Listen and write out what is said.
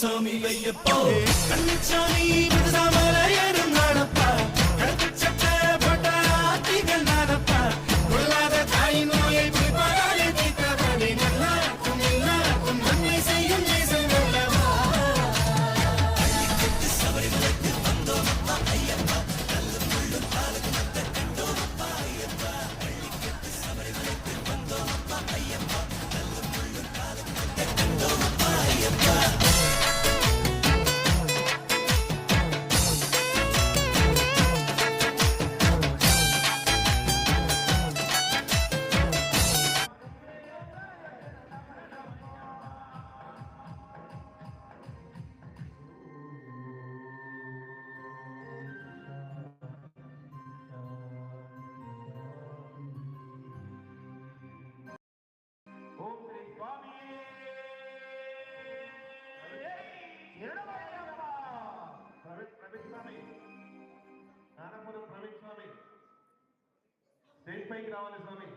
சாமி ஐயப்போ கண்ணிச்சாமி விடுதாமல ஏறும் நாடப்பா கருத்து சட்டை போட்ட ஆத்திகள் நாடப்பா கொள்ளாத தாய் நோயை பிடிப்பாலே தீர்த்தபடி நல்லாக்கும் எல்லாருக்கும் நன்மை செய்யும் தேசம் அல்லவா சபரிமலைக்கு வந்தோமப்பா ஐயப்பா கல்லும் முள்ளும் காலுக்கு மத்த கண்டோமப்பா ஐயப்பா சபரிமலைக்கு வந்தோமப்பா ஐயப்பா கல்லும் முள்ளும் காலுக்கு மத்த கண்டோமப்பா ஐயப்பா స్టేజ్ పైకి రావాలి స్వామి.